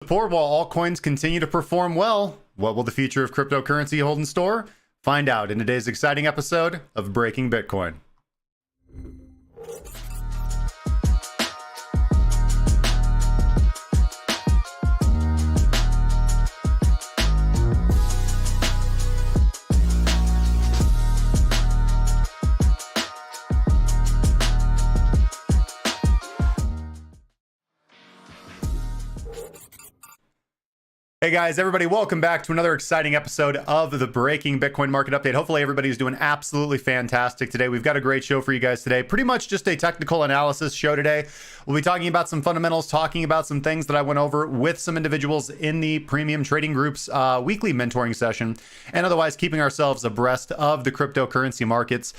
Support while altcoins continue to perform well. What will the future of cryptocurrency hold in store? Find out in today's exciting episode of Breaking Bitcoin. Hey guys, everybody, welcome back to another exciting episode of the Breaking Bitcoin Market Update. Hopefully everybody's doing absolutely fantastic today. We've got a great show for you guys today. Pretty much just a technical analysis show today. We'll be talking about some fundamentals, talking about some things that I went over with some individuals in the Premium Trading Group's weekly mentoring session, and otherwise keeping ourselves abreast of the cryptocurrency markets.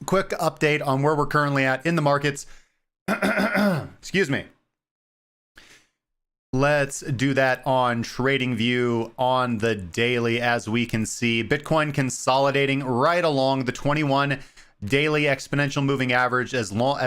Quick update on where we're currently at in the markets. Excuse me. Let's do that on TradingView on the daily. As we can see, Bitcoin consolidating right along the 21 daily exponential moving average, as well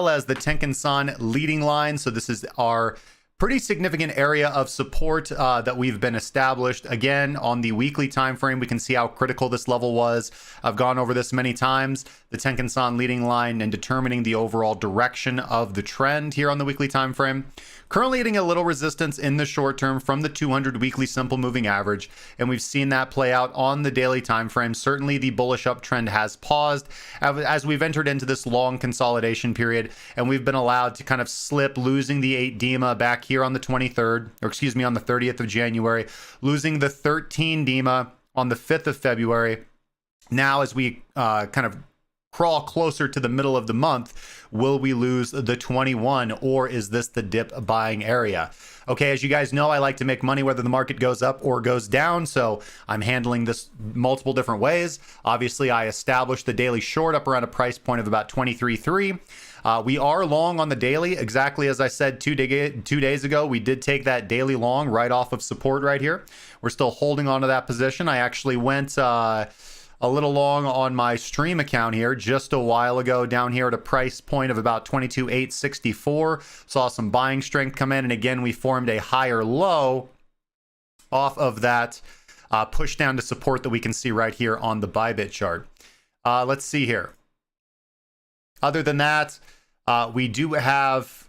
as the Tenkan-san leading line. So this is our pretty significant area of support that we've been established. Again, on the weekly time frame, we can see how critical this level was. I've gone over this many times. The Tenkan-san leading line and determining the overall direction of the trend here on the weekly time frame. Currently hitting a little resistance in the short term from the 200 weekly simple moving average, and we've seen that play out on the daily time frame. Certainly the bullish uptrend has paused as we've entered into this long consolidation period, and we've been allowed to kind of slip, losing the 8 DEMA back here on the 23rd, or excuse me, on the 30th of January, losing the 13 DEMA on the 5th of February. Now, as we kind of crawl closer to the middle of the month, will we lose the 21, or is this the dip buying area? Okay, as you guys know, I like to make money whether the market goes up or goes down, so I'm handling this multiple different ways. Obviously, I established the daily short up around a price point of about 23.3. We are long on the daily, exactly as I said 2 days ago. We did take that daily long right off of support right here. We're still holding on to that position. I actually went a little long on my stream account here just a while ago, down here at a price point of about 22,864. Saw some buying strength come in, and again, we formed a higher low off of that push down to support that we can see right here on the Bybit chart. Let's see here. Other than that, we do have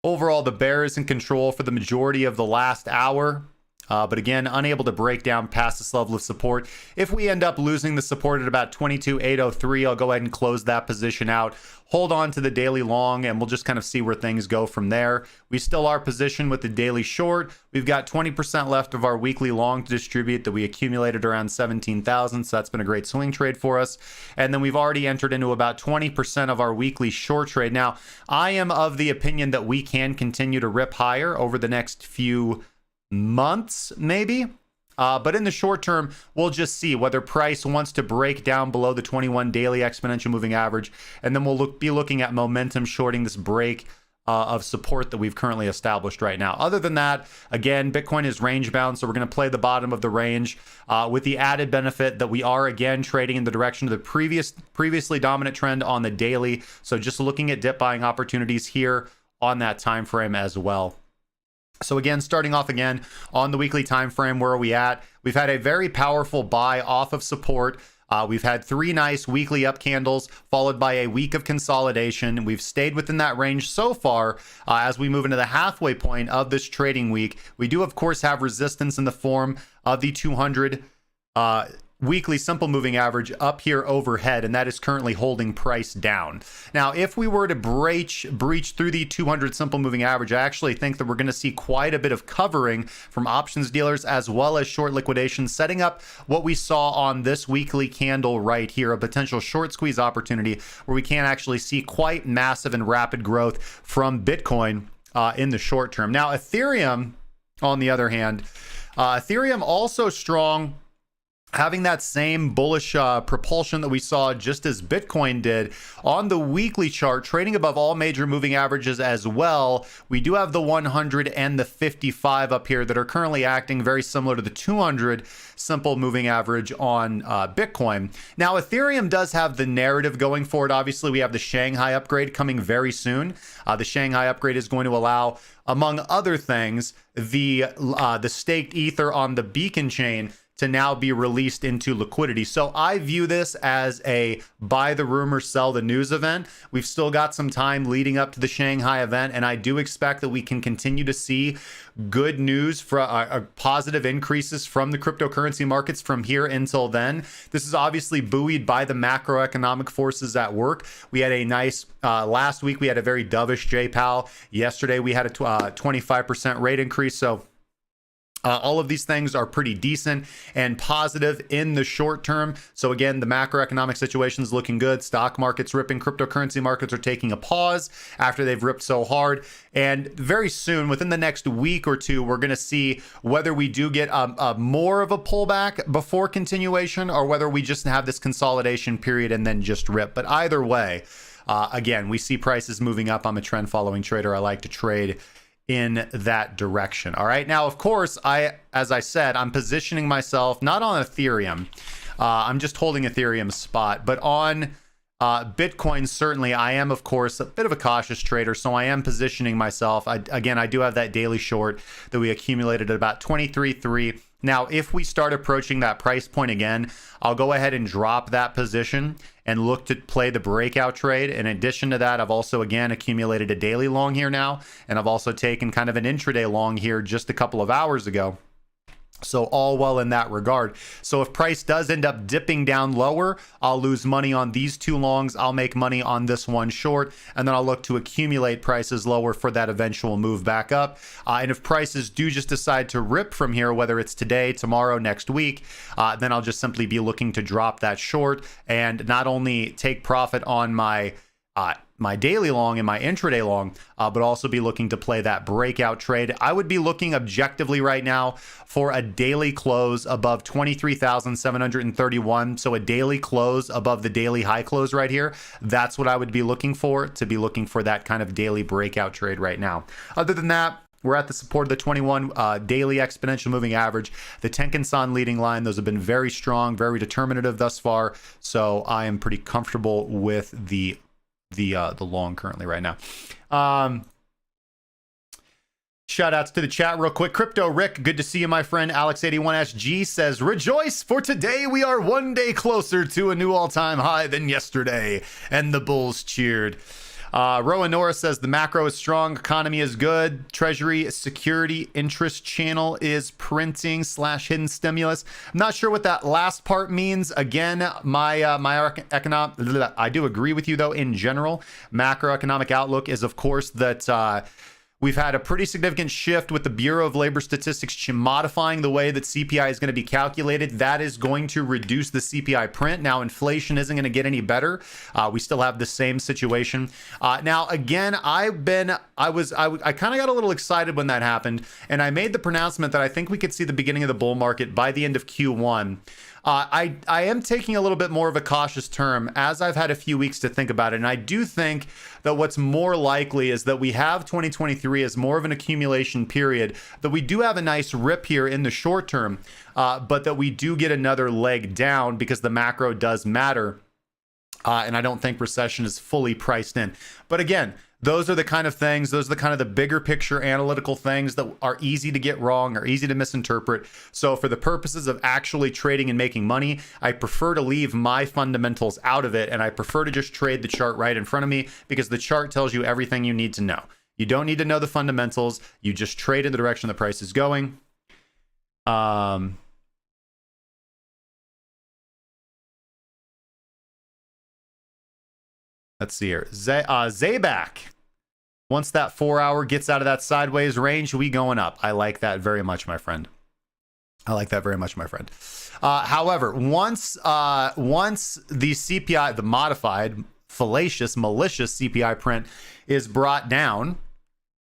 overall the bear is in control for the majority of the last hour. But again, unable to break down past this level of support. If we end up losing the support at about 22,803, I'll go ahead and close that position out. Hold on to the daily long, and we'll just kind of see where things go from there. We still are positioned with the daily short. We've got 20% left of our weekly long to distribute that we accumulated around 17,000. So that's been a great swing trade for us. And then we've already entered into about 20% of our weekly short trade. Now, I am of the opinion that we can continue to rip higher over the next few months, maybe. But in the short term, we'll just see whether price wants to break down below the 21 daily exponential moving average, and then we'll be looking at momentum shorting this break of support that we've currently established right now. Other than that, again, Bitcoin is range bound, so we're going to play the bottom of the range with the added benefit that we are again trading in the direction of the previously dominant trend on the daily. So just looking at dip buying opportunities here on that time frame as well. So again, starting off again on the weekly time frame, where are we at? We've had a very powerful buy off of support. We've had 3 nice weekly up candles followed by a week of consolidation. We've stayed within that range so far. As we move into the halfway point of this trading week, we do of course have resistance in the form of the 200 weekly simple moving average up here overhead, and that is currently holding price down. Now, if we were to breach through the 200 simple moving average, I actually think that we're going to see quite a bit of covering from options dealers as well as short liquidation, setting up what we saw on this weekly candle right here, a potential short squeeze opportunity where we can actually see quite massive and rapid growth from Bitcoin in the short term. Now, Ethereum, on the other hand, Ethereum also strong having that same bullish propulsion that we saw just as Bitcoin did on the weekly chart, trading above all major moving averages as well. We do have the 100 and the 55 up here that are currently acting very similar to the 200 simple moving average on Bitcoin. Now, Ethereum does have the narrative going for it. Obviously, we have the Shanghai upgrade coming very soon. The Shanghai upgrade is going to allow, among other things, the staked ether on the Beacon chain to now be released into liquidity. So I view this as a buy the rumor, sell the news event. We've still got some time leading up to the Shanghai event, and I do expect that we can continue to see good news for positive increases from the cryptocurrency markets from here until then. This is obviously buoyed by the macroeconomic forces at work. We had a nice, last week we had a very dovish JPAL. Yesterday we had a 25% rate increase. So all of these things are pretty decent and positive in the short term. So again, the macroeconomic situation is looking good. Stock markets ripping, cryptocurrency markets are taking a pause after they've ripped so hard. And very soon, within the next week or two, we're going to see whether we do get more of a pullback before continuation, or whether we just have this consolidation period and then just rip. But either way, again, we see prices moving up. I'm a trend following trader. I like to trade in that direction. All right. Now, of course, as I said, I'm positioning myself not on Ethereum. I'm just holding Ethereum's spot, but on Bitcoin, certainly I am, of course, a bit of a cautious trader. So I am positioning myself. I do have that daily short that we accumulated at about 23.3. Now, if we start approaching that price point again, I'll go ahead and drop that position and look to play the breakout trade. In addition to that, I've also, again, accumulated a daily long here now, and I've also taken kind of an intraday long here just a couple of hours ago. So all well in that regard. So if price does end up dipping down lower, I'll lose money on these two longs. I'll make money on this one short, and then I'll look to accumulate prices lower for that eventual move back up. And if prices do just decide to rip from here, whether it's today, tomorrow, next week, then I'll just simply be looking to drop that short and not only take profit on my daily long and my intraday long, but also be looking to play that breakout trade. I would be looking objectively right now for a daily close above 23,731. So a daily close above the daily high close right here. That's what I would be looking for, to be looking for that kind of daily breakout trade right now. Other than that, we're at the support of the 21 daily exponential moving average, the Tenkan-san leading line. Those have been very strong, very determinative thus far. So I am pretty comfortable with the long currently right now. Shout outs to the chat real quick. Crypto Rick, good to see you, my friend. Alex81SG says, rejoice, for today we are one day closer to a new all-time high than yesterday. And the bulls cheered. Rowan Norris says the macro is strong, economy is good, Treasury security interest channel is printing / hidden stimulus. I'm not sure what that last part means. Again, my economic, I do agree with you though. In general, macroeconomic outlook is, of course, that we've had a pretty significant shift with the Bureau of Labor Statistics modifying the way that CPI is going to be calculated. That is going to reduce the CPI print. Now, inflation isn't going to get any better. We still have the same situation. Now, again, I kind of got a little excited when that happened, and I made the pronouncement that I think we could see the beginning of the bull market by the end of Q1. I am taking a little bit more of a cautious term as I've had a few weeks to think about it. And I do think that what's more likely is that we have 2023 as more of an accumulation period, that we do have a nice rip here in the short term, but that we do get another leg down because the macro does matter. And I don't think recession is fully priced in. But again, those are the kind of things, those are the kind of the bigger picture analytical things that are easy to get wrong or easy to misinterpret. So for the purposes of actually trading and making money, I prefer to leave my fundamentals out of it. And I prefer to just trade the chart right in front of me, because the chart tells you everything you need to know. You don't need to know the fundamentals. You just trade in the direction the price is going. Let's see here. Zaybak. Once that 4 hour gets out of that sideways range, we going up. I like that very much, my friend. I like that very much, my friend. However, once the CPI, the modified, fallacious, malicious CPI print is brought down,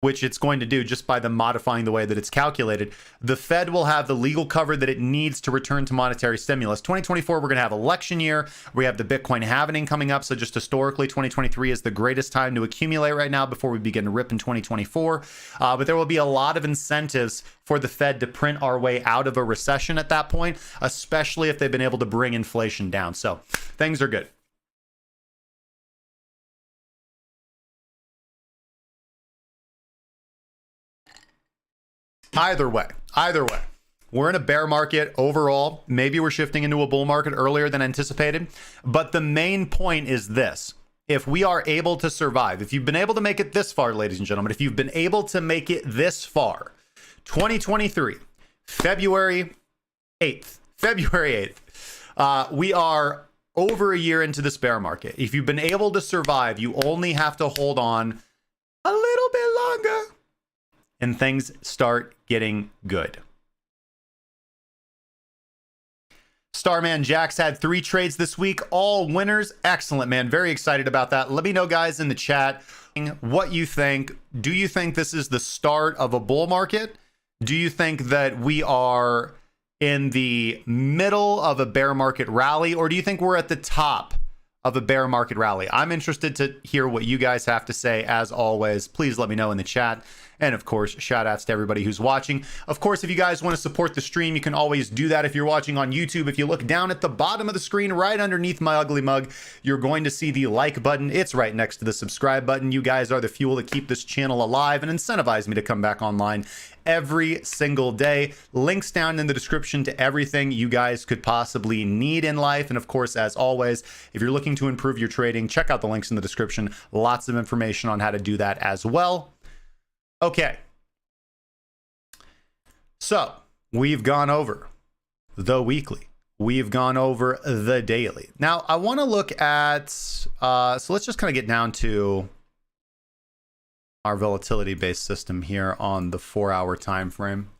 which it's going to do just by them modifying the way that it's calculated, the Fed will have the legal cover that it needs to return to monetary stimulus. 2024, we're going to have election year. We have the Bitcoin halving coming up. So just historically, 2023 is the greatest time to accumulate right now before we begin to rip in 2024. But there will be a lot of incentives for the Fed to print our way out of a recession at that point, especially if they've been able to bring inflation down. So things are good. Either way, we're in a bear market overall. Maybe we're shifting into a bull market earlier than anticipated. But the main point is this. If we are able to survive, if you've been able to make it this far, ladies and gentlemen, if you've been able to make it this far, 2023, February 8th, we are over a year into this bear market. If you've been able to survive, you only have to hold on a little bit longer and things start getting good. Starman Jax had 3 trades this week, all winners. Excellent, man. Very excited about that. Let me know, guys, in the chat what you think. Do you think this is the start of a bull market? Do you think that we are in the middle of a bear market rally, or do you think we're at the top of a bear market rally? I'm interested to hear what you guys have to say. As always, please let me know in the chat. And of course, shout outs to everybody who's watching. Of course, if you guys want to support the stream, you can always do that if you're watching on YouTube. If you look down at the bottom of the screen, right underneath my ugly mug, you're going to see the like button. It's right next to the subscribe button. You guys are the fuel to keep this channel alive and incentivize me to come back online every single day. Links down in the description to everything you guys could possibly need in life. And of course, as always, if you're looking to improve your trading, check out the links in the description. Lots of information on how to do that as well. Okay, so we've gone over the weekly. We've gone over the daily. Now, I want to look at, so let's just kind of get down to our volatility-based system here on the 4-hour time frame.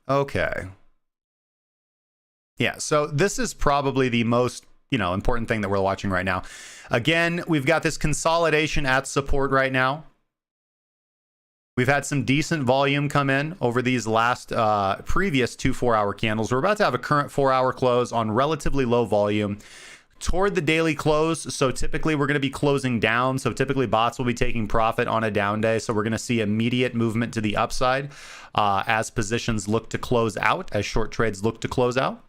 Okay. Yeah, so this is probably the most important thing that we're watching right now. Again, we've got this consolidation at support right now. We've had some decent volume come in over these last previous 2 4-hour candles. We're about to have a current 4-hour close on relatively low volume toward the daily close. So typically we're going to be closing down. So typically bots will be taking profit on a down day. So we're going to see immediate movement to the upside as positions look to close out, as short trades look to close out.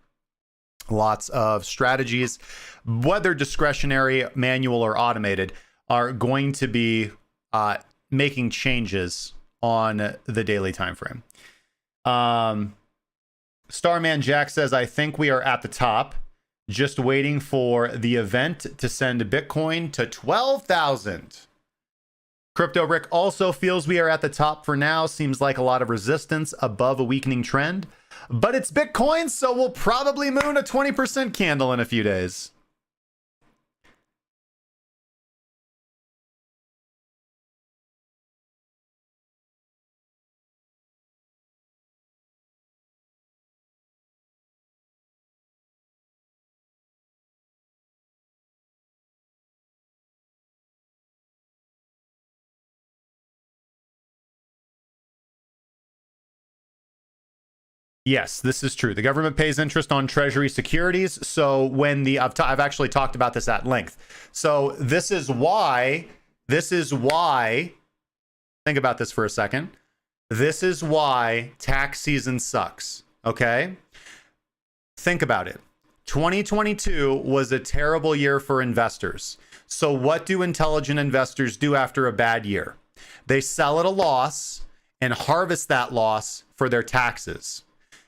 Lots of strategies, whether discretionary, manual, or automated, are going to be making changes on the daily time frame. Starman Jack says, I think we are at the top, just waiting for the event to send Bitcoin to 12,000. Crypto Rick also feels we are at the top for now. Seems like a lot of resistance above a weakening trend. But it's Bitcoin, so we'll probably moon a 20% candle in a few days. Yes, this is true. The government pays interest on treasury securities. So when the I've actually talked about this at length. So this is why think about this for a second. This is why tax season sucks. Okay? Think about it. 2022 was a terrible year for investors. So what do intelligent investors do after a bad year? They sell at a loss and harvest that loss for their taxes.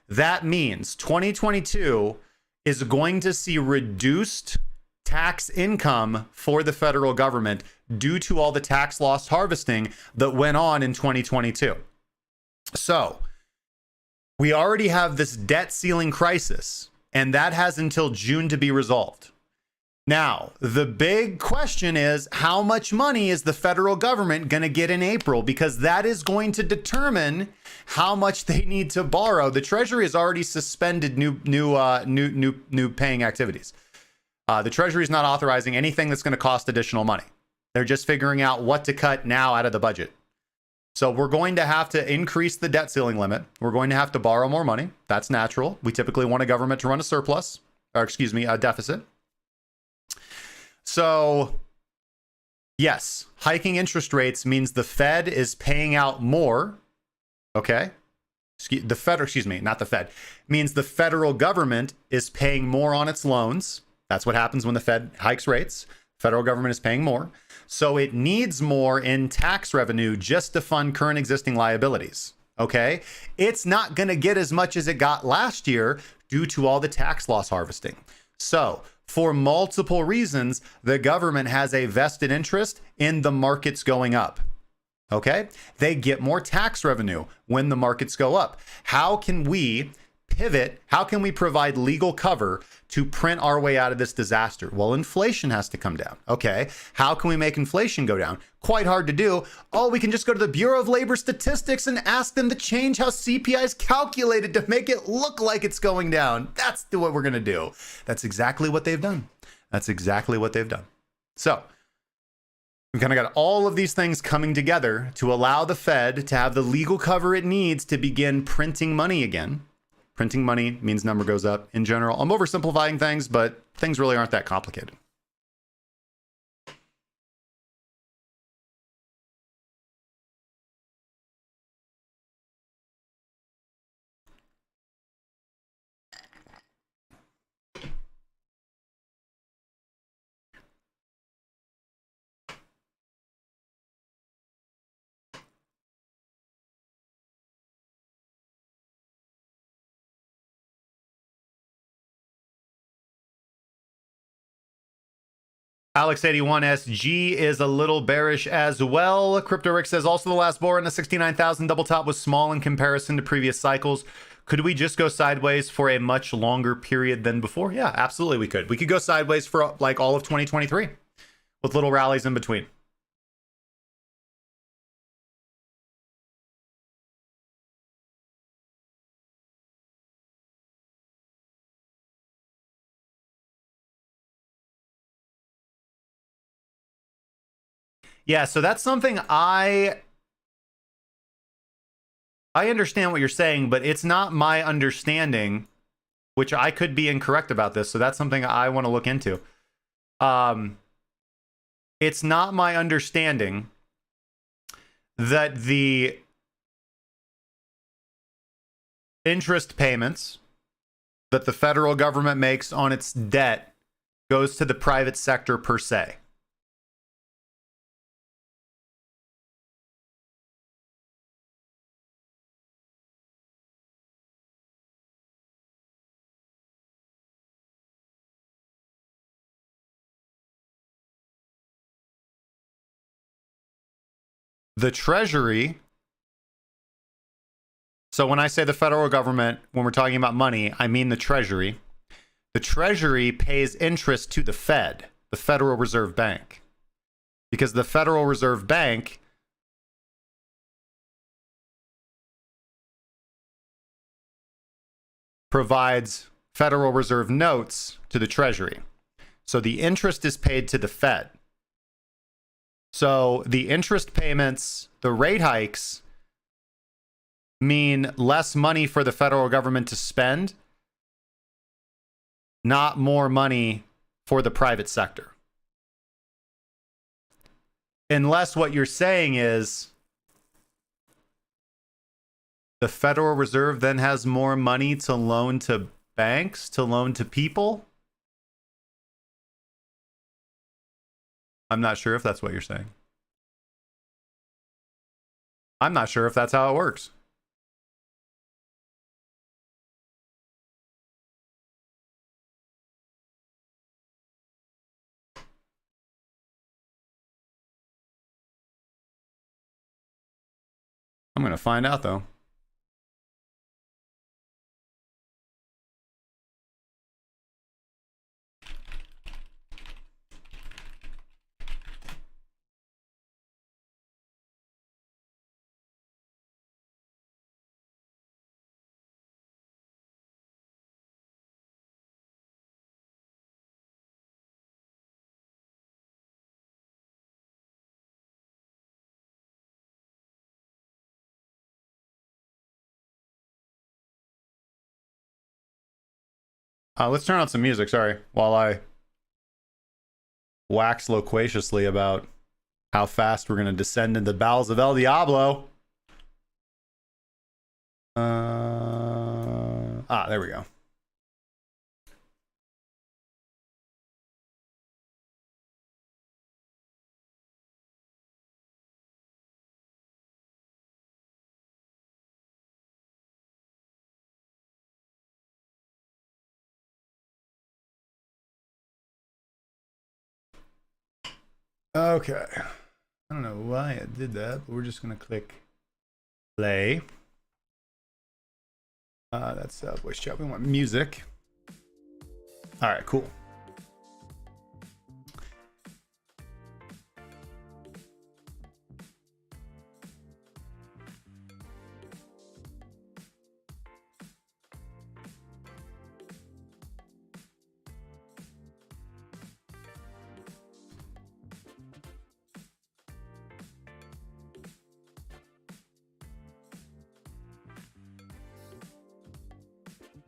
That means 2022 is going to see reduced tax income for the federal government due to all the tax loss harvesting that went on in 2022. So we already have this debt ceiling crisis, and that has until June to be resolved. Now, the big question is, how much money is the federal government going to get in April? Because that is going to determine how much they need to borrow. The Treasury has already suspended new paying activities. The Treasury is not authorizing anything that's going to cost additional money. They're just figuring out what to cut now out of the budget. So we're going to have to increase the debt ceiling limit. We're going to have to borrow more money. That's natural. We typically want a government to run a surplus, or excuse me, a deficit. So yes, hiking interest rates means the Fed is paying out more. Okay. The Fed, excuse me, not the Fed, means the federal government is paying more on its loans. That's what happens when the Fed hikes rates. Federal government is paying more. So it needs more in tax revenue just to fund current existing liabilities. Okay. It's not going to get as much as it got last year due to all the tax loss harvesting. So for multiple reasons, the government has a vested interest in the markets going up. Okay. They get more tax revenue when the markets go up. How can we pivot? How can we provide legal cover to print our way out of this disaster? Well, inflation has to come down. Okay. How can we make inflation go down? Quite hard to do. Oh, we can just go to the Bureau of Labor Statistics and ask them to change how CPI is calculated to make it look like it's going down. That's what we're going to do. That's exactly what they've done. That's exactly what they've done. So we kind of got all of these things coming together to allow the Fed to have the legal cover it needs to begin printing money again. Printing money means number goes up in general. I'm oversimplifying things, but things really aren't that complicated. Alex81SG is a little bearish as well. Crypto Rick says also the last bar in the 69,000 double top was small in comparison to previous cycles. Could we just go sideways for a much longer period than before? Yeah, absolutely we could. We could go sideways for like all of 2023 with little rallies in between. Yeah, so that's something I understand what you're saying, but it's not my understanding, which I could be incorrect about this. So that's something I want to look into. It's not my understanding that the interest payments that the federal government makes on its debt goes to the private sector per se. The Treasury. So when I say the federal government, when we're talking about money, I mean the Treasury. The Treasury pays interest to the Fed, the Federal Reserve Bank, because the Federal Reserve Bank provides Federal Reserve notes to the Treasury. So the interest is paid to the Fed. So the interest payments, the rate hikes, mean less money for the federal government to spend, not more money for the private sector. Unless what you're saying is the Federal Reserve then has more money to loan to banks, to loan to people. I'm not sure if that's what you're saying. I'm not sure if that's how it works. I'm going to find out, though. Let's turn on some music, sorry, while I wax loquaciously about how fast we're going to descend into the bowels of El Diablo. There we go. Okay. I don't know why I did that, but we're just going to click play. That's voice chat. We want music. All right, cool.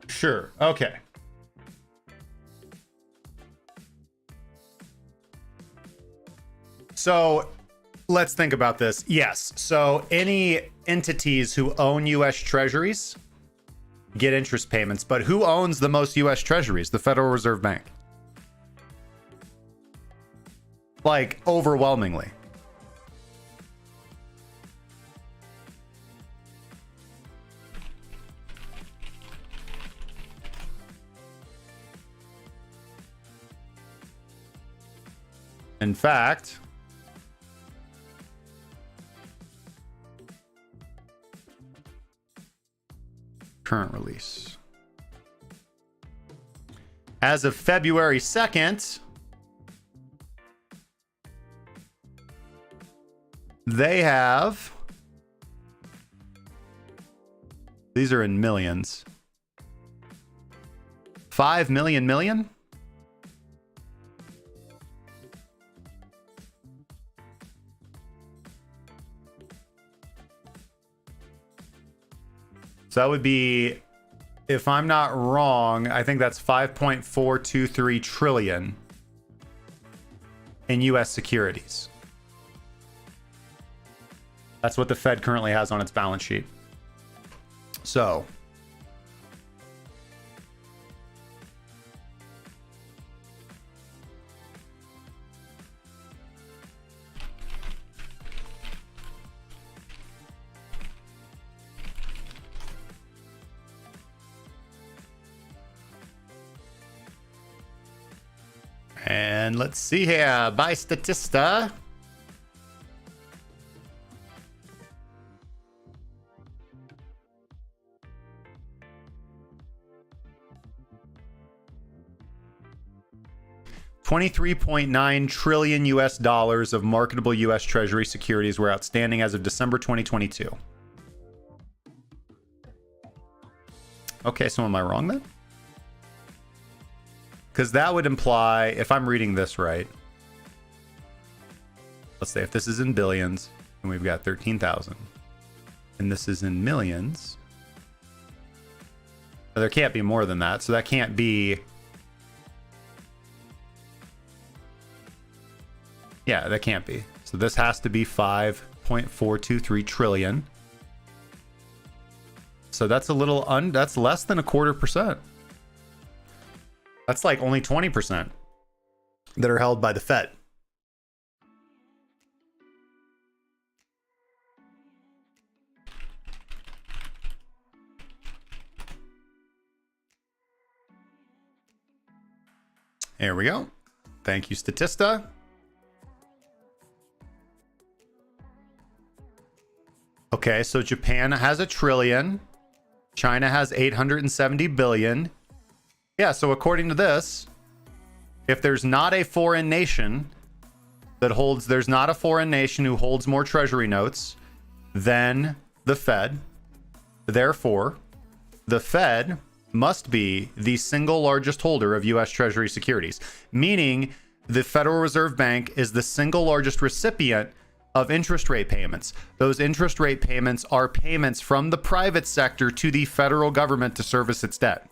Sure. Okay. So let's think about this. Yes. So any entities who own U.S. treasuries get interest payments, but who owns the most U.S. treasuries? The Federal Reserve Bank. Like overwhelmingly. In fact, current release. As of February 2nd, they have, these are in millions, 5 million? So that would be, if I'm not wrong, I think that's 5.423 trillion in US securities. That's what the Fed currently has on its balance sheet. So and let's see here, by Statista. $23.9 trillion US dollars of marketable US Treasury securities were outstanding as of December 2022. Okay, so am I wrong then? Because that would imply, if I'm reading this right, let's say if this is in billions and we've got 13,000 and this is in millions, there can't be more than that. So that can't be, yeah, that can't be. So this has to be 5.423 trillion. So that's a little, that's less than 0.25%. That's like only 20% that are held by the Fed. There we go. Thank you, Statista. Okay, so Japan has 1 trillion. China has 870 billion. Yeah, so according to this, if there's not a foreign nation that holds, there's not a foreign nation who holds more treasury notes than the Fed. Therefore, the Fed must be the single largest holder of US Treasury securities, meaning the Federal Reserve Bank is the single largest recipient of interest rate payments. Those interest rate payments are payments from the private sector to the federal government to service its debt.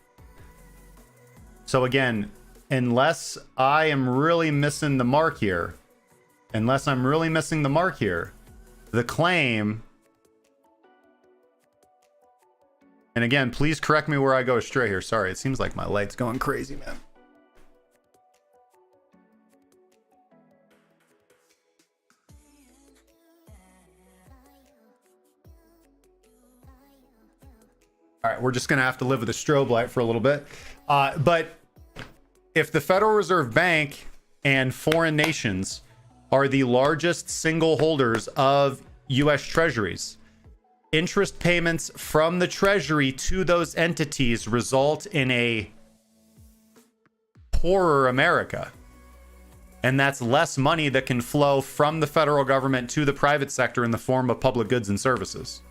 So again, unless I am really missing the mark here, the claim, and again, please correct me where I go astray here. Sorry, it seems like my light's going crazy, man. All right, we're just going to have to live with a strobe light for a little bit. But if the Federal Reserve Bank and foreign nations are the largest single holders of U.S. Treasuries, interest payments from the Treasury to those entities result in a poorer America. And that's less money that can flow from the federal government to the private sector in the form of public goods and services.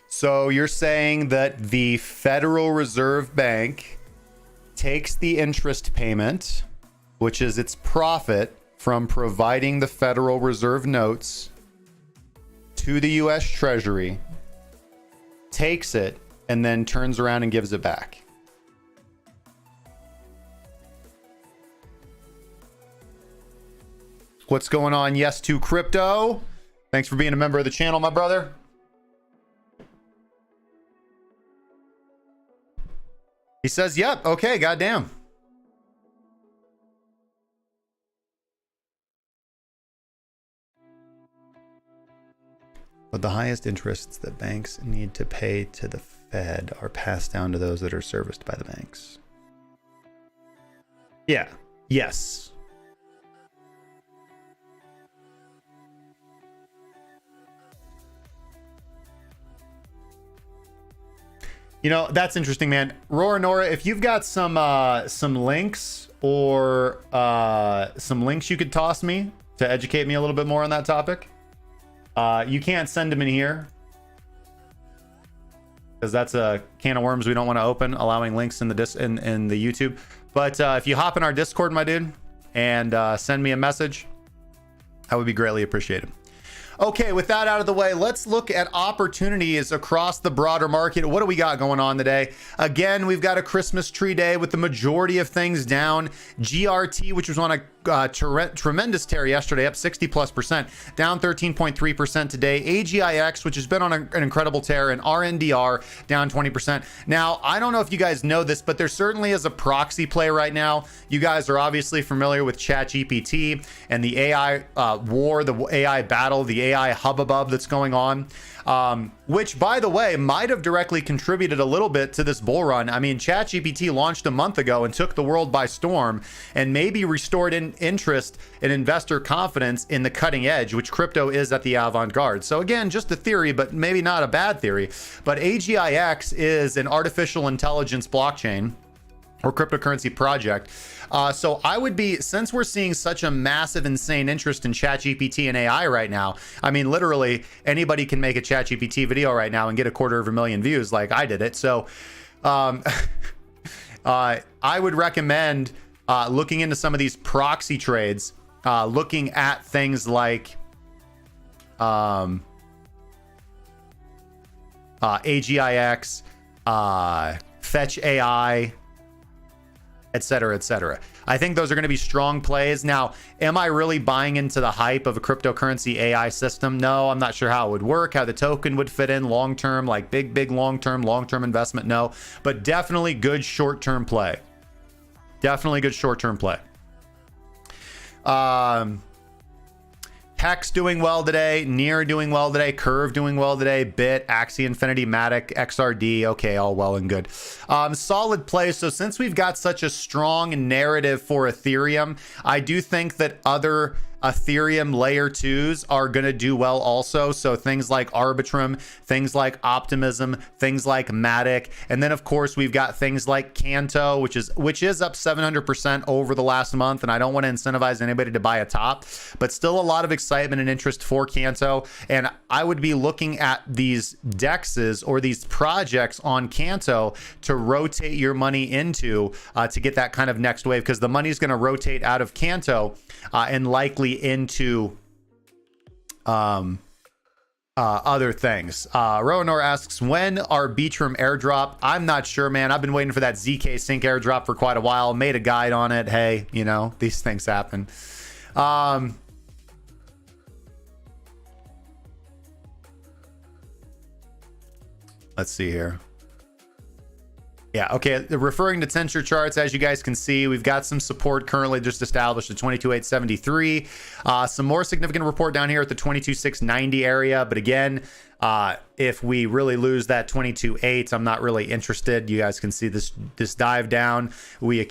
So you're saying that the Federal Reserve Bank takes the interest payment, which is its profit from providing the Federal Reserve notes to the U.S. Treasury, takes it, and then turns around and gives it back. What's going on? Yes to crypto. Thanks for being a member of the channel, my brother. He says, yep, okay, goddamn. But the highest interests that banks need to pay to the Fed are passed down to those that are serviced by the banks. Yeah, yes. You know, that's interesting, man. Roar Nora, if you've got some links or some links you could toss me to educate me a little bit more on that topic. You can't send them in here because that's a can of worms we don't want to open, allowing links in the in the YouTube. But if you hop in our Discord, my dude, and send me a message, that would be greatly appreciated. Okay, with that out of the way, let's look at opportunities across the broader market. What do we got going on today? Again, we've got a Christmas tree day with the majority of things down. GRT, which was on a tremendous tear yesterday, up 60+%, down 13.3% today. AGIX, which has been on an incredible tear, and RNDR down 20%. Now, I don't know if you guys know this, but there certainly is a proxy play right now. You guys are obviously familiar with ChatGPT and the AI war, the AI battle, the AI hubbub that's going on, which, by the way, might have directly contributed a little bit to this bull run. I mean, ChatGPT launched a month ago and took the world by storm, and maybe restored interest and investor confidence in the cutting edge, which crypto is at the avant-garde. So again, just a theory, but maybe not a bad theory. But AGIX is an artificial intelligence blockchain or cryptocurrency project. So I would be, since we're seeing such a massive, insane interest in ChatGPT and AI right now, I mean, literally anybody can make a ChatGPT video right now and get 250,000 views like I did it. So I would recommend looking into some of these proxy trades, looking at things like AGIX, Fetch AI, etc., etc. I think those are going to be strong plays. Now, am I really buying into the hype of a cryptocurrency AI system? No, I'm not sure how it would work, how the token would fit in long-term, like big long-term investment. No, but definitely good short-term play. Definitely good short-term play. Hex doing well today, Near doing well today, Curve doing well today, Bit, Axie Infinity, Matic, XRD, okay, all well and good. Solid play. So since we've got such a strong narrative for Ethereum, I do think that other Ethereum layer 2s are going to do well also. So things like Arbitrum, things like Optimism, things like Matic, and then of course we've got things like Canto, which is up 700% over the last month, and I don't want to incentivize anybody to buy a top, but still a lot of excitement and interest for Canto. And I would be looking at these dexes or these projects on Canto to rotate your money into to get that kind of next wave, because the money is going to rotate out of Canto and likely into other things. Roanor asks, when are Beachroom airdrop? I'm not sure, man. I've been waiting for that ZK Sync airdrop for quite a while. Made a guide on it. Hey, you know, these things happen. Let's see here. Yeah, okay, referring to tensor charts, as you guys can see, we've got some support currently just established at 22,873. Some more significant report down here at the 22,690 area, but again, if we really lose that 22.8, I'm not really interested. You guys can see this dive down. We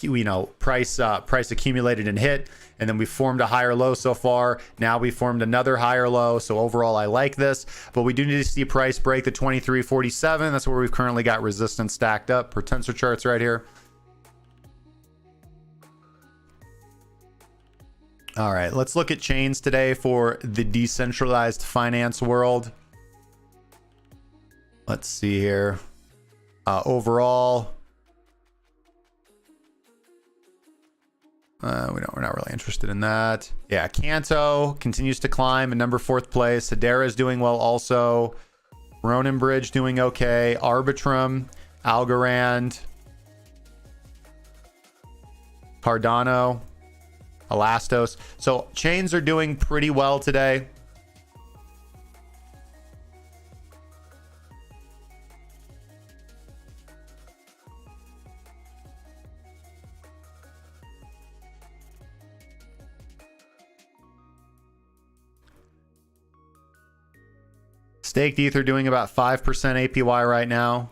price accumulated and hit, and then we formed a higher low so far. Now we formed another higher low. So overall, I like this, but we do need to see price break the 23.47. That's where we've currently got resistance stacked up per tensor charts right here. All right, let's look at chains today for the decentralized finance world. Let's see here. Overall, we're not really interested in that. Yeah, Canto continues to climb in number 4th place. Hedera is doing well also. Ronin Bridge doing okay. Arbitrum, Algorand, Cardano, Elastos. So chains are doing pretty well today. Staked Ether doing about 5% APY right now.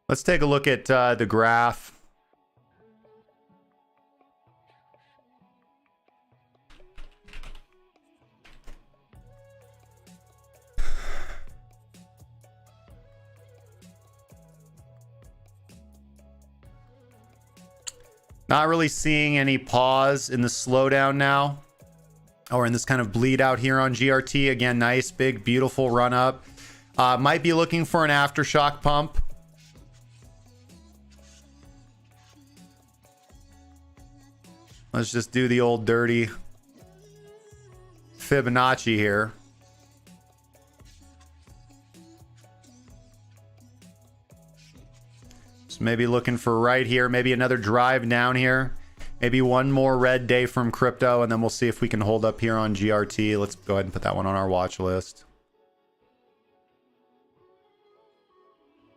Let's take a look at the graph. Not really seeing any pause in the slowdown now, or in this kind of bleed out here on GRT. Again, nice, big, beautiful run up. Might be looking for an aftershock pump. Let's just do the old dirty Fibonacci here. So maybe looking for right here, maybe another drive down here. Maybe one more red day from crypto, and then we'll see if we can hold up here on GRT. Let's go ahead and put that one on our watch list.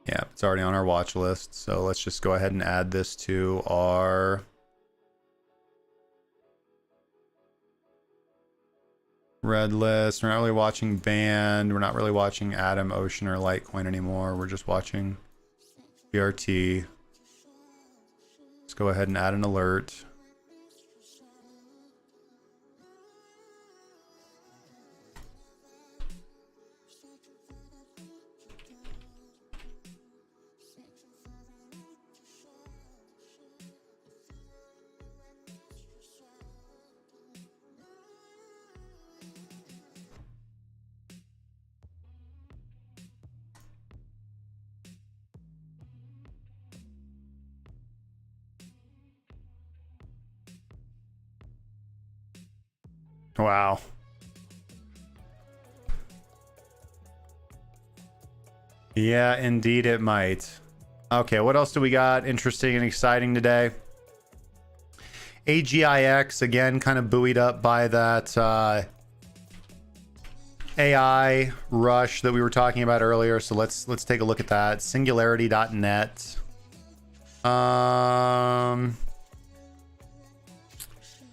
Yeah, it's already on our watch list. So let's just go ahead and add this to our red list. We're not really watching Band. We're not really watching Atom, Ocean, or Litecoin anymore. We're just watching GRT. Let's go ahead and add an alert. Wow. Yeah, indeed it might. Okay, what else do we got interesting and exciting today? AGIX, again, kind of buoyed up by that AI rush that we were talking about earlier. So let's take a look at that. Singularity.net.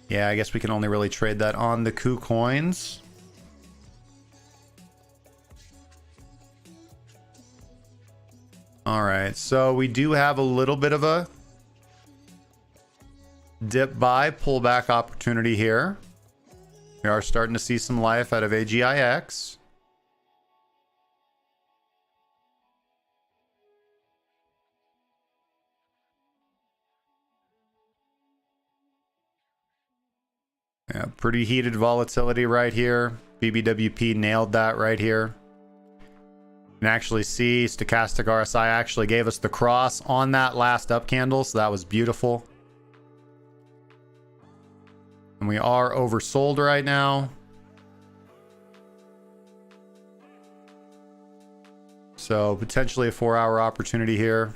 Yeah, I guess we can only really trade that on the KuCoins. All right, so we do have a little bit of a dip buy pullback opportunity here. We are starting to see some life out of AGIX. Yeah, pretty heated volatility right here. BBWP nailed that right here. You can actually see stochastic RSI actually gave us the cross on that last up candle, so that was beautiful. And we are oversold right now. So potentially a 4-hour opportunity here.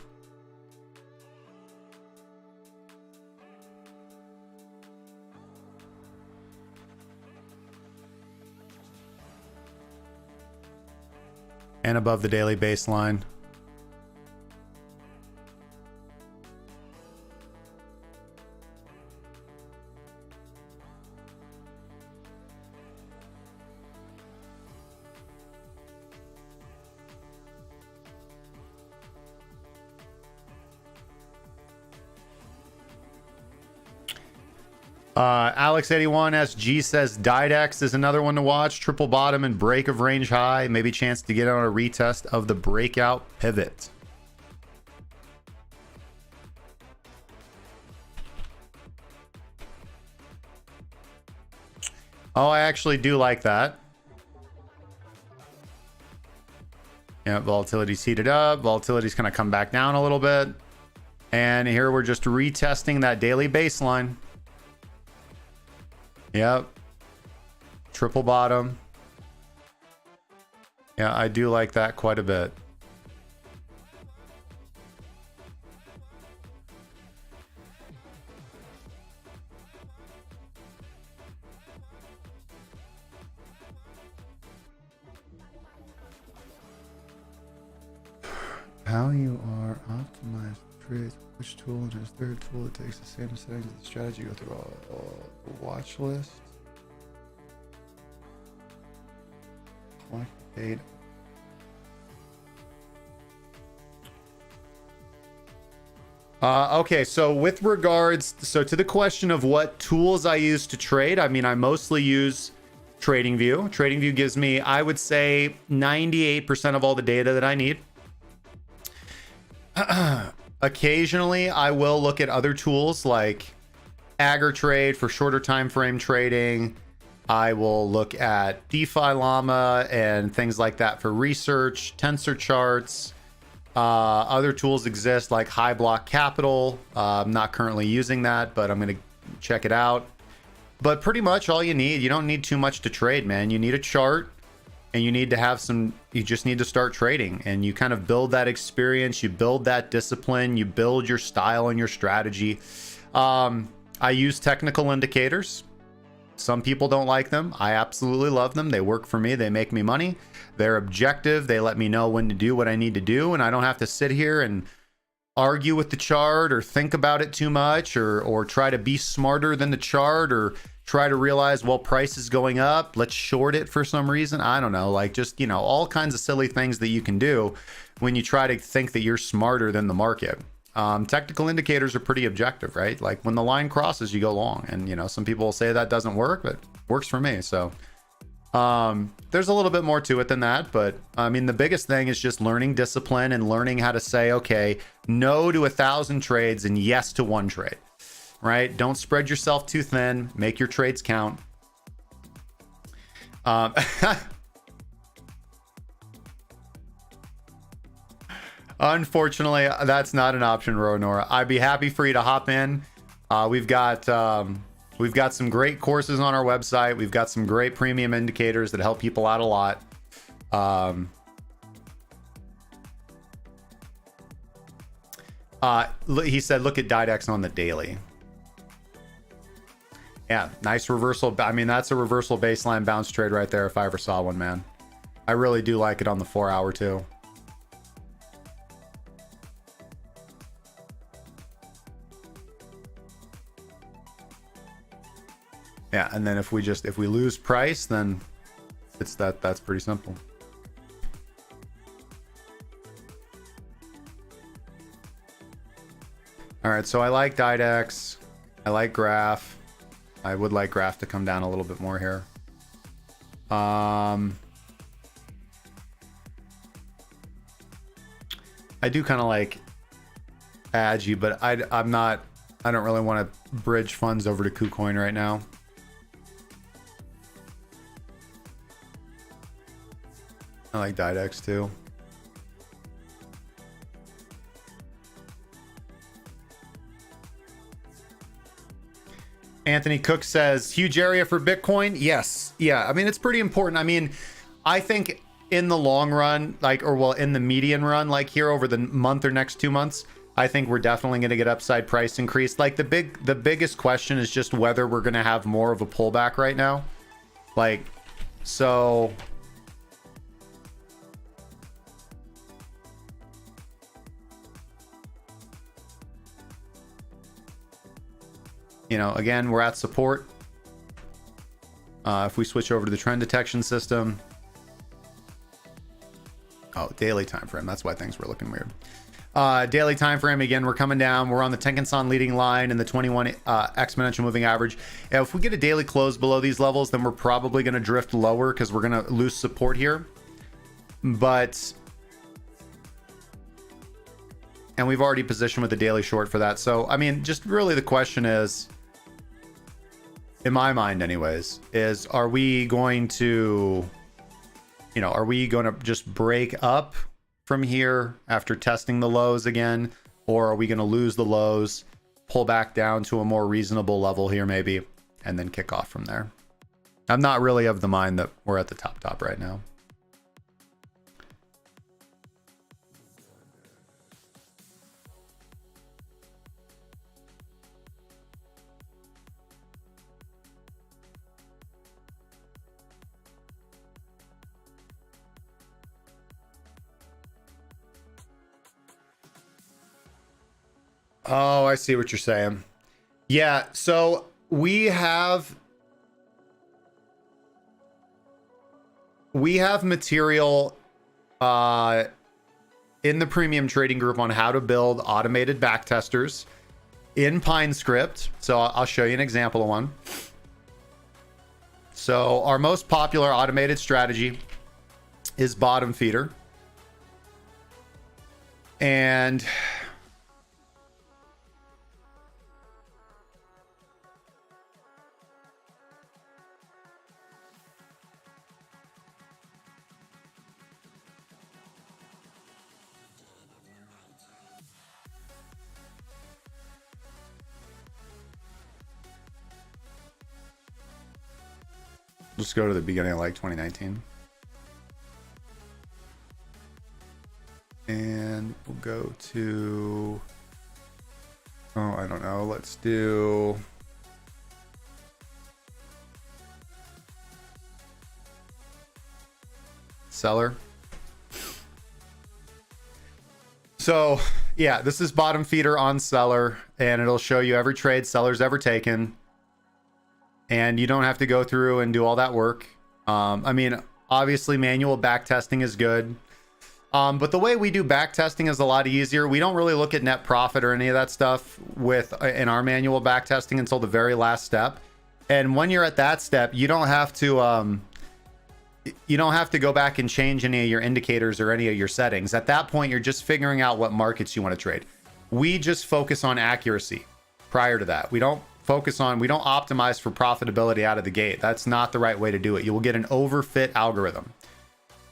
And above the daily baseline. Alex81SG says Didex is another one to watch. Triple bottom and break of range high. Maybe chance to get on a retest of the breakout pivot. Oh, I actually do like that. Yeah, volatility's heated up. Volatility's going to come back down a little bit. And here we're just retesting that daily baseline. Yep. Triple bottom. Yeah, I do like that quite a bit. How you are optimized trades, which tool, and his third tool that takes the same settings as the strategy, go through all the watch list. Collect data. Okay, so with regards, to the question of what tools I use to trade, I mean, I mostly use TradingView. TradingView gives me, I would say, 98% of all the data that I need. Occasionally, I will look at other tools like AgriTrade for shorter time frame trading. I will look at DeFi Llama and things like that for research, Tensor charts. Other tools exist like High Block Capital. I'm not currently using that, but I'm going to check it out. But pretty much all you need, you don't need too much to trade, man. You need a chart. And you need to have some, you just need to start trading, and you kind of build that experience, you build that discipline, you build your style and your strategy. I use technical indicators. Some people don't like them. I absolutely love them. They work for me. They make me money. They're objective. They let me know when to do what I need to do, and I don't have to sit here and argue with the chart or think about it too much or try to be smarter than the chart or try to realize, well, price is going up, let's short it for some reason. I don't know, like just, all kinds of silly things that you can do when you try to think that you're smarter than the market. Technical indicators are pretty objective, right? Like when the line crosses, you go long, and some people will say that doesn't work, but it works for me. So there's a little bit more to it than that, but I mean, the biggest thing is just learning discipline and learning how to say, okay, no to 1,000 trades and yes to one trade. Right? Don't spread yourself too thin. Make your trades count. Unfortunately, that's not an option, Ronora. I'd be happy for you to hop in. We've got We've got some great courses on our website. We've got some great premium indicators that help people out a lot. He said, look at Didex on the daily. Yeah, nice reversal. I mean, that's a reversal baseline bounce trade right there if I ever saw one, man. I really do like it on the 4 hour too. Yeah, and then if we lose price, then that's pretty simple. All right, so I like Didex. I like Graph. I would like Graph to come down a little bit more here. I do kind of like Agi, but I don't really want to bridge funds over to KuCoin right now. I like Didex too. Anthony Cook says, huge area for Bitcoin. Yes. Yeah. I mean, it's pretty important. I mean, I think in the long run, in the median run, like here over the month or next 2 months, I think we're definitely going to get upside price increase. Like the biggest question is just whether we're going to have more of a pullback right now. Like, so... You know, again, we're at support. If we switch over to the trend detection system. Oh, daily time frame. That's why things were looking weird. Daily time frame, again, we're coming down. We're on the Tenkan-san leading line and the 21 exponential moving average. If we get a daily close below these levels, then we're probably going to drift lower because we're going to lose support here. But... And we've already positioned with the daily short for that. So, I mean, just really the question is... in my mind anyways, is are we going to just break up from here after testing the lows again, or are we going to lose the lows, pull back down to a more reasonable level here maybe, and then kick off from there? I'm not really of the mind that we're at the top right now. Oh, I see what you're saying. Yeah, so we have material in the premium trading group on how to build automated backtesters in PineScript. So I'll show you an example of one. So our most popular automated strategy is bottom feeder. And let's go to the beginning of like 2019. And we'll go to, oh, I don't know. Let's do seller. So yeah, this is bottom feeder on seller, and it'll show you every trade seller's ever taken. And you don't have to go through and do all that work. I mean, obviously manual back testing is good. But the way we do back testing is a lot easier. We don't really look at net profit or any of that stuff in our manual back testing until the very last step. And when you're at that step, you don't have to go back and change any of your indicators or any of your settings. At that point, you're just figuring out what markets you want to trade. We just focus on accuracy prior to that. We don't optimize for profitability out of the gate. That's not the right way to do it. You will get an overfit algorithm.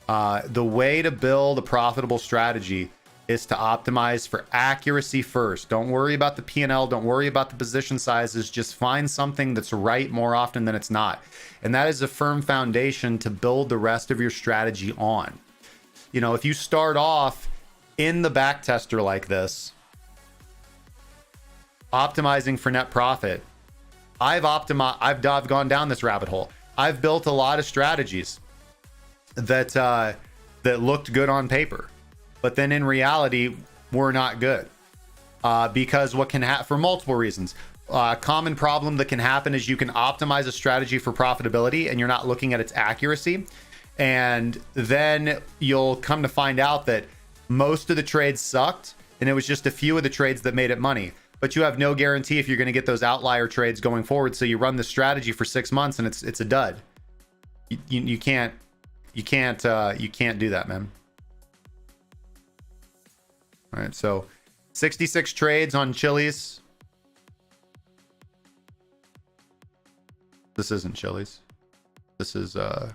The way to build a profitable strategy is to optimize for accuracy first. Don't worry about the P&L. Don't worry about the position sizes. Just find something that's right more often than it's not. And that is a firm foundation to build the rest of your strategy on. You know, if you start off in the back tester like this, optimizing for net profit, I've gone down this rabbit hole. I've built a lot of strategies that that looked good on paper, but then in reality were not good, because what can happen for multiple reasons. Common problem that can happen is you can optimize a strategy for profitability and you're not looking at its accuracy, and then you'll come to find out that most of the trades sucked and it was just a few of the trades that made it money. But you have no guarantee if you're going to get those outlier trades going forward. So you run the strategy for 6 months and it's a dud. You can't do that, man. All right, so 66 trades on Chili's. This isn't Chili's. This is oh,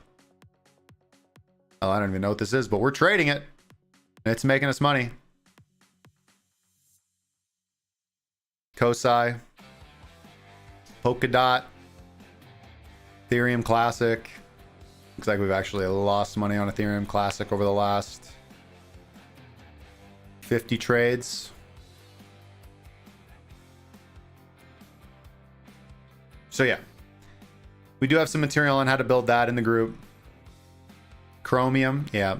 I don't even know what this is, but we're trading it. It's making us money. COSI, Polkadot, Ethereum Classic. Looks like we've actually lost money on Ethereum Classic over the last 50 trades. So yeah, we do have some material on how to build that in the group. Chromium, yeah.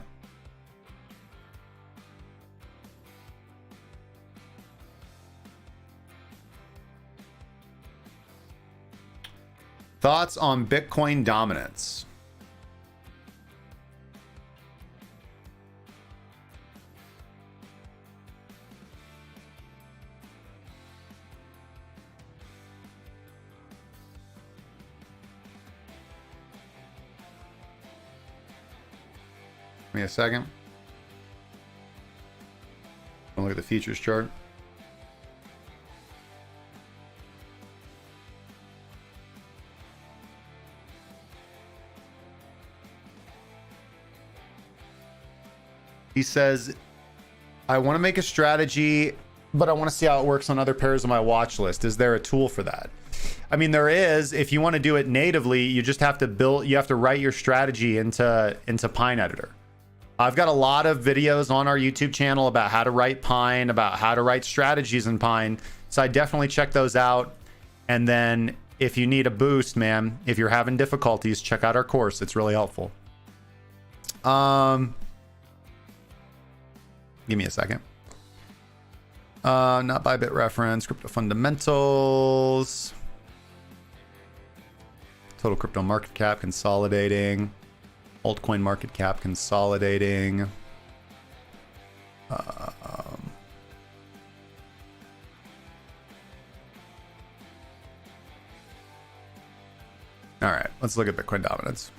Thoughts on Bitcoin dominance? Give me a second. I'll look at the futures chart. He says, I want to make a strategy, but I want to see how it works on other pairs on my watch list. Is there a tool for that? I mean, there is. If you want to do it natively, you just have to write your strategy into Pine Editor. I've got a lot of videos on our YouTube channel about how to write Pine, about how to write strategies in Pine. So I definitely check those out. And then if you need a boost, man, if you're having difficulties, check out our course. It's really helpful. Give me a second. Not Bybit reference, crypto fundamentals. Total crypto market cap consolidating. Altcoin market cap consolidating. All right, let's look at Bitcoin dominance.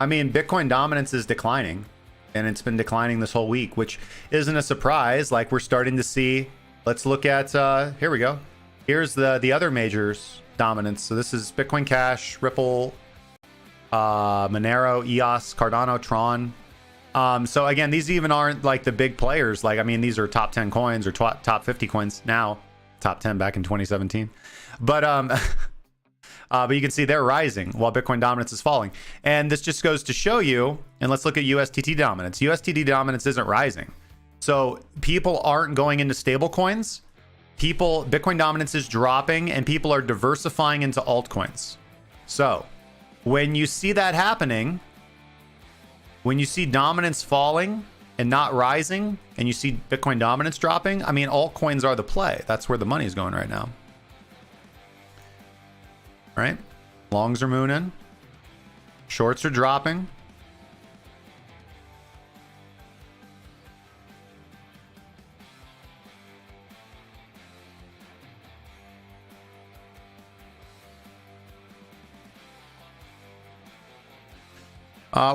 I mean, Bitcoin dominance is declining, and it's been declining this whole week, which isn't a surprise. Like, we're starting to see, let's look at, here we go. Here's the other majors dominance. So this is Bitcoin Cash, Ripple, Monero, EOS, Cardano, Tron. So again, these even aren't like the big players. Like, I mean, these are top 10 coins or top 50 coins now, top 10 back in 2017. But you can see they're rising while Bitcoin dominance is falling. And this just goes to show you, and let's look at USDT dominance. USDT dominance isn't rising. So people aren't going into stable coins. Bitcoin dominance is dropping and people are diversifying into altcoins. So when you see that happening, when you see dominance falling and not rising, and you see Bitcoin dominance dropping, I mean, altcoins are the play. That's where the money is going right now. Right? Longs are mooning. Shorts are dropping.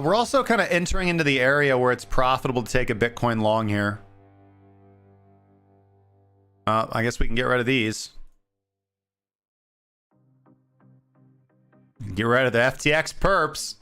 We're also kind of entering into the area where it's profitable to take a Bitcoin long here. I guess we can get rid of these. Get rid of the FTX perps.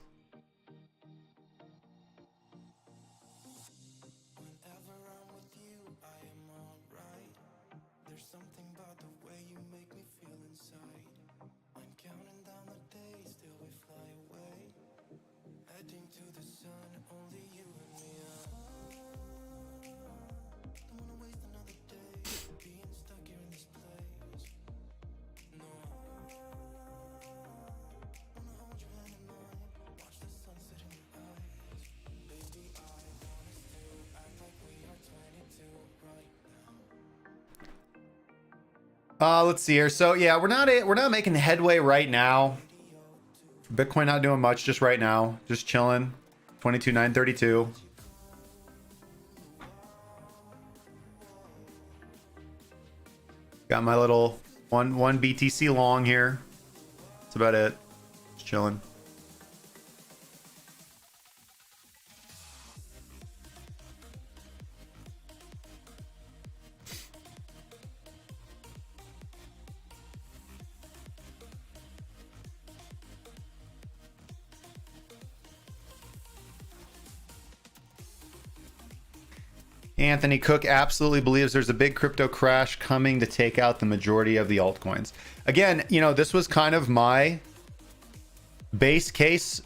Let's see here. So yeah, we're not making headway right now. Bitcoin not doing much just right now. Just chilling. 22,932. Got my little one BTC long here. That's about it. Just chilling. Anthony Cook absolutely believes there's a big crypto crash coming to take out the majority of the altcoins. Again, you know, this was kind of my base case.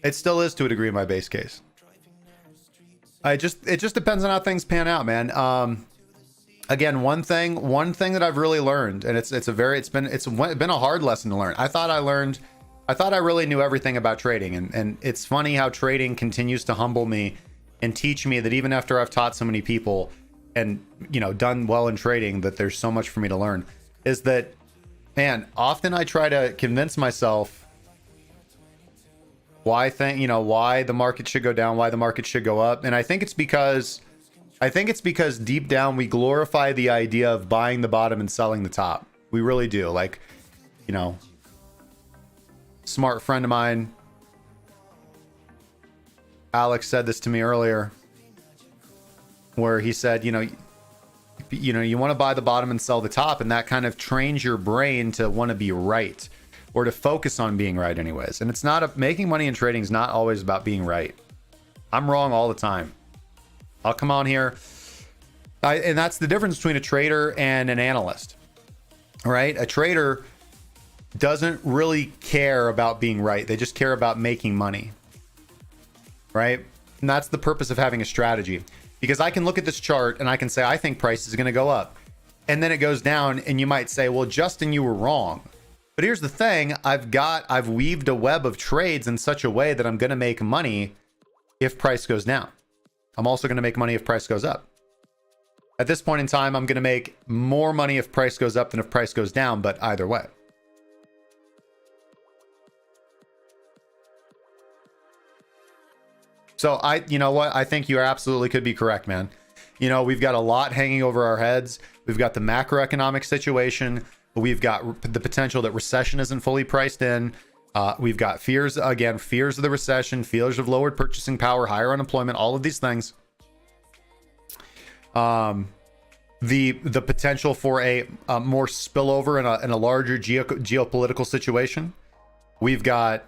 It still is to a degree my base case. It just depends on how things pan out, man. Again, one thing that I've really learned, and it's been a hard lesson to learn. I thought I really knew everything about trading, and it's funny how trading continues to humble me and teach me that even after I've taught so many people and, you know, done well in trading, that there's so much for me to learn. Is that, man, often I try to convince myself why the market should go down, why the market should go up. And I think it's because deep down we glorify the idea of buying the bottom and selling the top. We really do. Like, you know, smart friend of mine, Alex, said this to me earlier, where he said, you want to buy the bottom and sell the top, and that kind of trains your brain to want to be right, or to focus on being right anyways. And it's not making money in trading is not always about being right. I'm wrong all the time. I'll come on here. And that's the difference between a trader and an analyst, right? A trader doesn't really care about being right. They just care about making money, right? And that's the purpose of having a strategy. Because I can look at this chart and I can say, I think price is going to go up. And then it goes down, and you might say, well, Justin, you were wrong. But here's the thing. I've weaved a web of trades in such a way that I'm going to make money if price goes down. I'm also going to make money if price goes up. At this point in time, I'm going to make more money if price goes up than if price goes down, but either way. So you know what? I think you absolutely could be correct, man. You know, we've got a lot hanging over our heads. We've got the macroeconomic situation. We've got the potential that recession isn't fully priced in. We've got fears of the recession, fears of lowered purchasing power, higher unemployment, all of these things. The potential for a more spillover in a larger geopolitical situation. We've got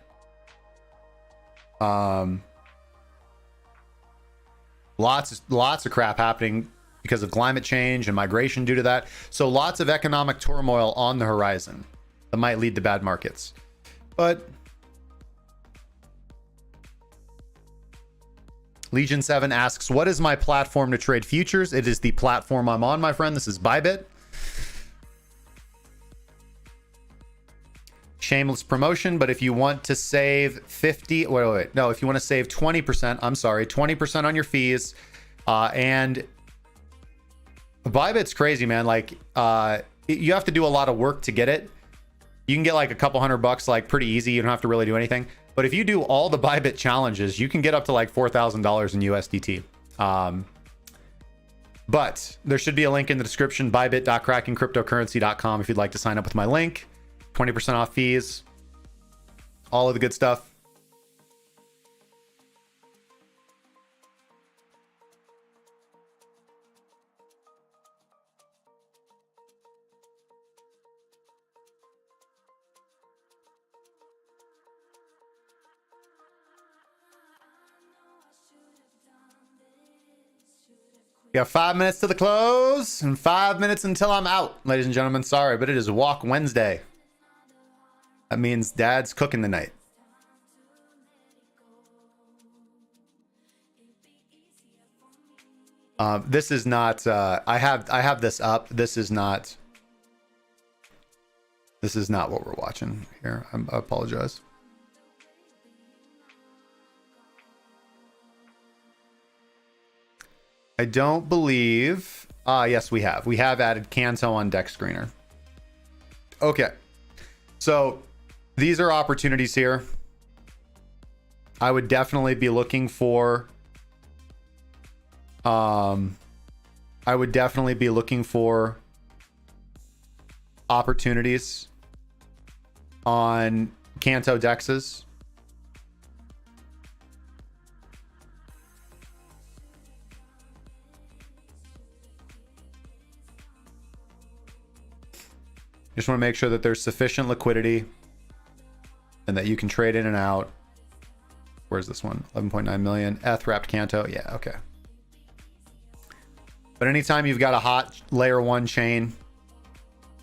lots of crap happening because of climate change and migration due to that. So lots of economic turmoil on the horizon that might lead to bad markets. But Legion 7 asks, what is my platform to trade futures? It is the platform I'm on, my friend. This is Bybit. Shameless promotion, but if you want to save if you want to save 20%, 20% on your fees, and Bybit's crazy, man. Like, you have to do a lot of work to get it. You can get like a couple $100 like pretty easy. You don't have to really do anything. But if you do all the Bybit challenges, you can get up to like $4,000 in USDT. But there should be a link in the description, bybit.krakencryptocurrency.com, if you'd like to sign up with my link. 20% off fees, all of the good stuff. Got 5 minutes to the close and 5 minutes until I'm out, ladies and gentlemen. Sorry, but it is Walk Wednesday. That means Dad's cooking tonight. This is not. I have this up. This is not what we're watching here. I apologize. I don't believe. Yes, we have. We have added Kanto on deck screener. Okay, so these are opportunities here. I would definitely be looking for. I would definitely be looking for opportunities on Kanto dexes. Just want to make sure that there's sufficient liquidity and that you can trade in and out. Where's this one? 11.9 million. ETH wrapped Kanto. Yeah, okay. But anytime you've got a hot layer 1 chain,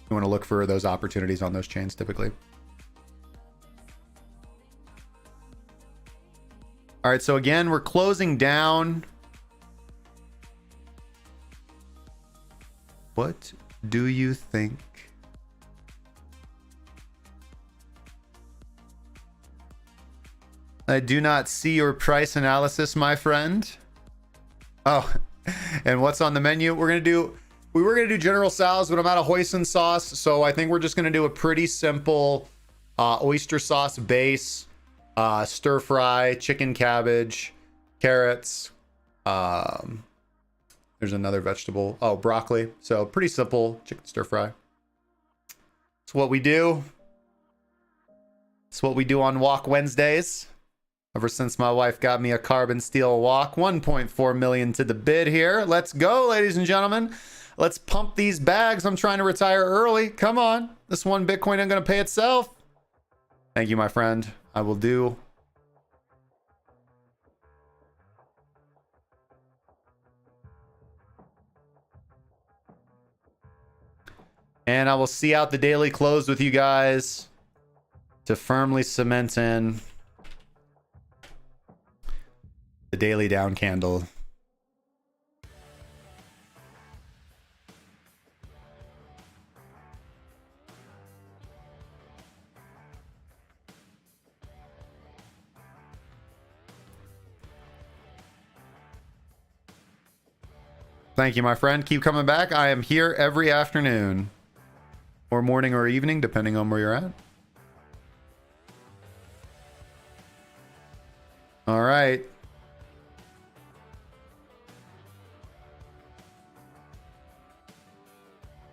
you want to look for those opportunities on those chains typically. All right, so again, we're closing down. What do you think? I do not see your price analysis, my friend. Oh, and what's on the menu? We were gonna do General Tso's, but I'm out of hoisin sauce, so I think we're just gonna do a pretty simple oyster sauce base, stir fry, chicken, cabbage, carrots. There's another vegetable. Oh, broccoli. So pretty simple chicken stir fry. It's what we do. It's what we do on Walk Wednesdays. Ever since my wife got me a carbon steel walk. 1.4 million to the bid here. Let's go, ladies and gentlemen. Let's pump these bags. I'm trying to retire early. Come on. This one Bitcoin ain't going to pay itself. Thank you, my friend. I will do. And I will see out the daily close with you guys to firmly cement in the daily down candle. Thank you, my friend. Keep coming back. I am here every afternoon or morning or evening, depending on where you're at. All right.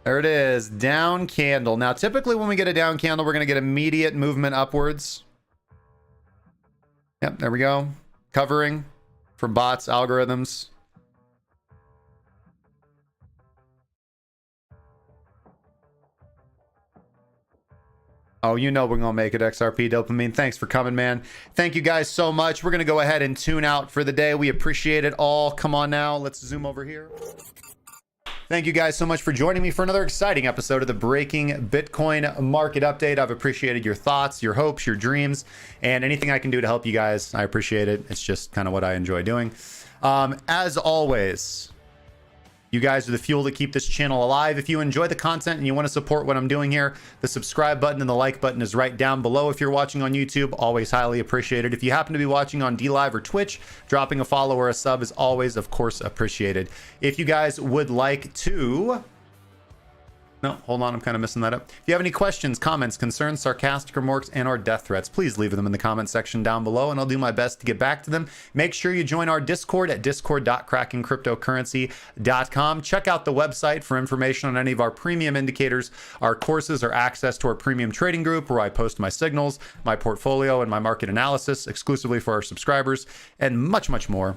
There it is, down candle. Now, typically when we get a down candle, we're going to get immediate movement upwards. Yep, there we go. Covering from bots, algorithms. Oh, you know we're going to make it, XRP Dopamine. Thanks for coming, man. Thank you guys so much. We're going to go ahead and tune out for the day. We appreciate it all. Come on now. Let's zoom over here. Thank you guys so much for joining me for another exciting episode of the Breaking Bitcoin Market Update. I've appreciated your thoughts, your hopes, your dreams, and anything I can do to help you guys. I appreciate it. It's just kind of what I enjoy doing. As always, you guys are the fuel that keep this channel alive. If you enjoy the content and you want to support what I'm doing here, the subscribe button and the like button is right down below. If you're watching on YouTube, always highly appreciated. If you happen to be watching on DLive or Twitch, dropping a follow or a sub is always, of course, appreciated. If you guys would like to... No, hold on, I'm kind of messing that up. If you have any questions, comments, concerns, sarcastic remarks, and or death threats, please leave them in the comment section down below, and I'll do my best to get back to them. Make sure you join our Discord at discord.krakencryptocurrency.com. Check out the website for information on any of our premium indicators, our courses, or access to our premium trading group, where I post my signals, my portfolio, and my market analysis exclusively for our subscribers, and much, much more.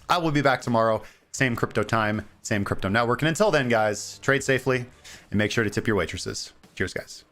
I will be back tomorrow. Same crypto time, same crypto network. And until then, guys, trade safely and make sure to tip your waitresses. Cheers, guys.